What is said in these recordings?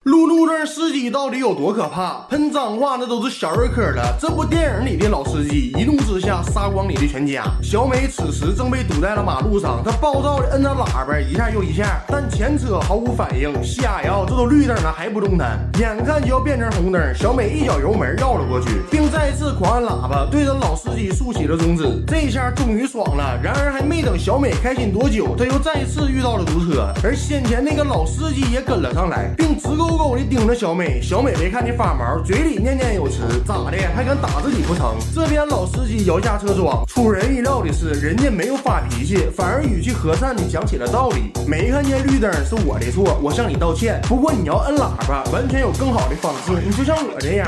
路上司机到底有多可怕？喷脏话那都是小儿科了。这部电影里的老司机一怒之下杀光你的全家。小美此时正被堵在了马路上，她暴躁地摁着喇叭一下又一下，但前车毫无反应。瞎呀，这都绿灯了还不动弹？眼看就要变成红灯，小美一脚油门绕了过去，并再次狂按喇叭，对着老司机竖起了中指。这下终于爽了。然而还没等小美开心多久，她又再次遇到了堵车，而先前那个老司机也跟了上来，并直勾勾地盯着小美。小美被看的发毛，嘴里念念有词，咋的还敢打自己不成？这边老司机摇下车窗，出人意料的是，人家没有发脾气，反而语气和善地讲起了道理。没看见绿灯是我的错，我向你道歉。不过你要摁喇叭，完全有更好的方式，你就像我这样。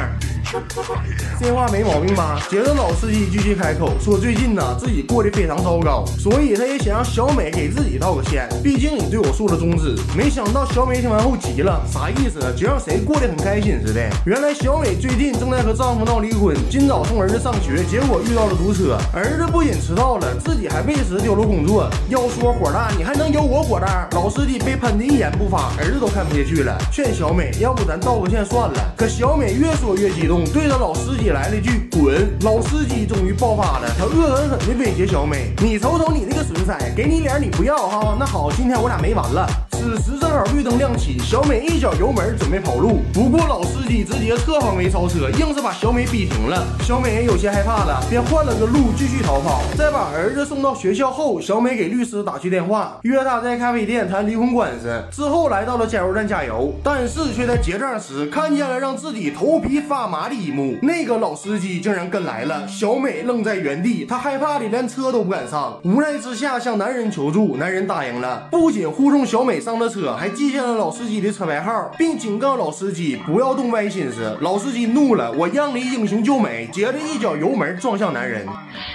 这话没毛病吧？接着老司机继续开口说，最近呢自己过得非常糟糕，所以他也想让小美给自己道个歉，毕竟你对我竖了中指。没想到小美听完后急了，啥意思？就让谁过得很开心似的。原来小美最近正在和丈夫闹离婚，今早送儿子上学，结果遇到了堵车，儿子不仅迟到了，自己还为此丢了工作。要说火大，你还能有我火大？老司机被喷的一言不发，儿子都看不下去了，劝小美要不咱道个歉算了。可小美越说越激动，对着老司机来了一句滚。老司机终于爆发了，他恶狠狠地威胁小美，你瞅瞅你那个损色，给你脸你不要哈？那好，今天我俩没完了。此时正好绿灯亮起，小美一脚油门准备跑路，不过老司机直接侧方位超车，硬是把小美逼停了。小美也有些害怕了，便换了个路继续逃跑。在把儿子送到学校后，小美给律师打去电话，约他在咖啡店谈离婚官司，之后来到了加油站加油，但是却在结账时看见了让自己头皮发麻的一幕，那个老司机竟然跟来了。小美愣在原地，她害怕的连车都不敢上，无奈之下向男人求助，男人答应了，不仅护送小美上了车，还记下了老司机的车牌号，并警告老司机不要动歪心思。老司机怒了，我让你英雄救美，接着一脚油门撞向男人。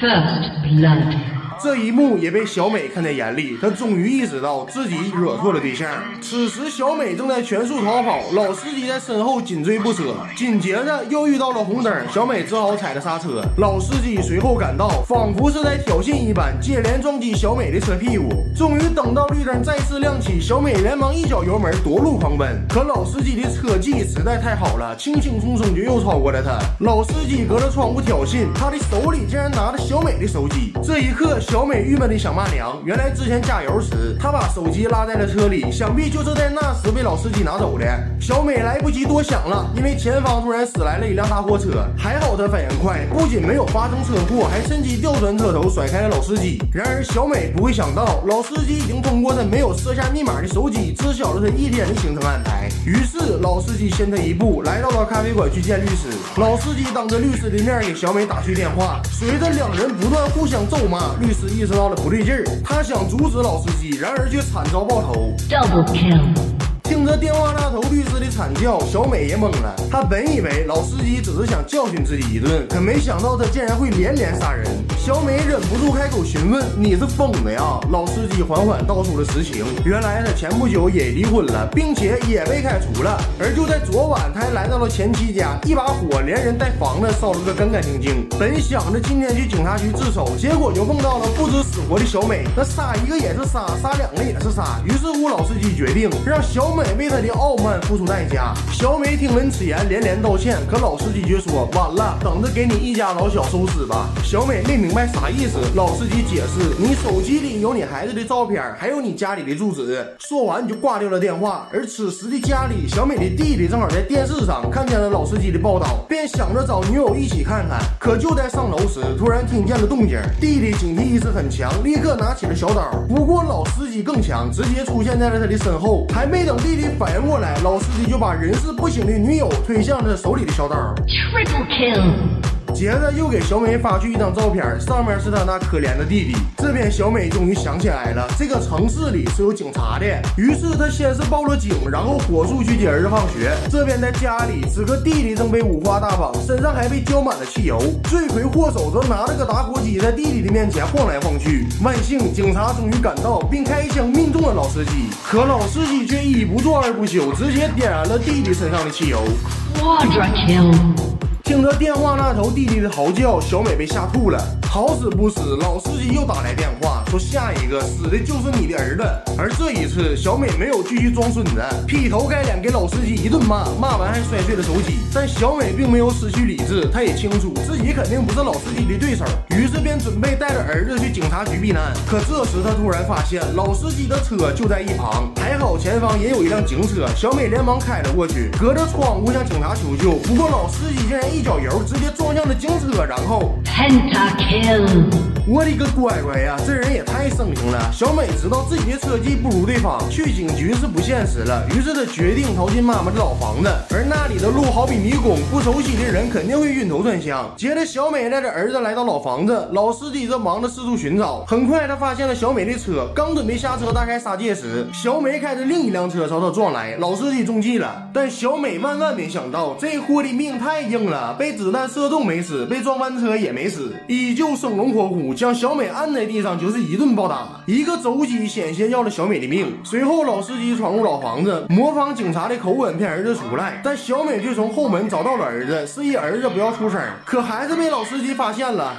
First blood。这一幕也被小美看在眼里，她终于意识到自己惹错了对象。此时小美正在全速逃跑，老司机在身后紧追不舍，紧接着又遇到了红灯，小美只好踩了刹车。老司机随后赶到，仿佛是在挑衅一般，接连撞击小美的车屁股。终于等到绿灯再次亮起，小美连忙一脚油门夺路狂奔，可老司机的车技实在太好了，轻轻松松就又超过了他。老司机隔着窗户挑衅，他的手里竟然拿着小美的手机。这一刻小美郁闷地想骂娘，原来之前加油时她把手机落在了车里，想必就是在那时被老司机拿走的。小美来不及多想了，因为前方突然驶来了一辆大货车，还好她反应快，不仅没有发生车祸，还趁机调转车头甩开了老司机。然而小美不会想到，老司机已经通过他没有设下密码的手机知晓了他一天的行程安排。于是老司机先他一步来到了咖啡馆去见律师。老司机当着律师的面给小美打去电话，随着两人不断互相咒骂，律师意识到了不对劲儿，他想阻止老司机，然而却惨遭爆头。 Double kill。听着电话那头律师的惨叫，小美也懵了。她本以为老司机只是想教训自己一顿，可没想到他竟然会连连杀人。小美忍不住开口询问：“你是疯的呀？”老司机缓缓道出了实情。原来他前不久也离婚了，并且也被开除了。而就在昨晚，他还来到了前妻家，一把火连人带房的烧了个干干净净。本想着今天去警察局自首，结果就碰到了不知死活的小美。那杀一个也是杀，杀两个也是杀。于是乎，老司机决定让小美为他的傲慢付出代价。小美听闻此言连连道歉，可老司机却说晚了，等着给你一家老小收尸吧。小美没明白啥意思，老司机解释，你手机里有你孩子的照片，还有你家里的住址。说完就挂掉了电话。而此时的家里，小美的弟弟正好在电视上看见了老司机的报道，便想着找女友一起看看。可就在上楼时，突然听见了动静，弟弟警惕意识很强，立刻拿起了小刀。不过老司机更强，直接出现在了他的身后，还没等弟弟反应过来，老司机就把人事不省的女友推向了手里的小刀。 Triple kill。接着又给小美发去一张照片，上面是她那可怜的弟弟。这边小美终于想起来了，这个城市里是有警察的，于是她先是报了警，然后火速去接儿子放学。这边在家里，此刻弟弟正被五花大绑，身上还被浇满了汽油，罪魁祸首则拿了个打火机在弟弟的面前晃来晃去。万幸警察终于赶到，并开枪命中了老司机，可老司机却一不做二不休，直接点燃了弟弟身上的汽油。 Quadra kill。听着电话那头弟弟的嚎叫，小美被吓吐了。好死不死，老司机又打来电话，说下一个死的就是你的儿子。而这一次，小美没有继续装孙子，劈头盖脸给老司机一顿骂，骂完还摔碎了手机。但小美并没有失去理智，她也清楚自己肯定不是老司机的对手，于是便准备带着儿子去警察局避难。可这时她突然发现老司机的车就在一旁，还好前方也有一辆警车，小美连忙开了过去，隔着窗户向警察求救。不过老司机竟然一脚油直接撞向了警车，然后 Pentakill. 我的个乖乖呀，这人也太生性了！小美知道自己的车技不如对方，去警局是不现实了，于是她决定逃进妈妈的老房子。而那里的路好比迷宫，不熟悉的人肯定会晕头转向。接着，小美带着儿子来到老房子，老司机正忙着四处寻找。很快，他发现了小美的车，刚准备下车大开杀戒时，小美开着另一辆车朝他撞来，老司机中计了。但小美万万没想到，这货的命太硬了，被子弹射中没死，被撞翻车也没死，依旧生龙活虎，将小美按在地上就是一顿暴打，一个肘击险些要了小美的命。随后老司机闯入老房子，模仿警察的口吻骗儿子出来，但小美却从后门找到了儿子，示意儿子不要出声，可还是被老司机发现了。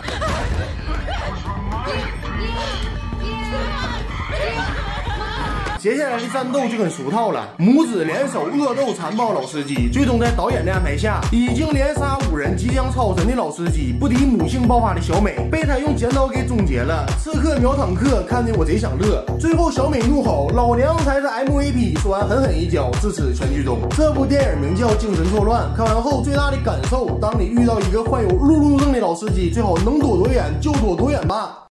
接下来的战斗就很俗套了，母子联手恶斗残暴老司机，最终在导演的安排下，已经连杀5人即将超神的老司机不敌母性爆发的小美，被他用剪刀给终结了。刺客秒坦克，看得我贼想乐。最后小美怒吼：“老娘才是 MVP！” 说完狠狠一脚，自此全剧终。这部电影名叫《精神错乱》，看完后最大的感受：当你遇到一个患有路怒症的老司机，最好能躲多远就躲多远吧。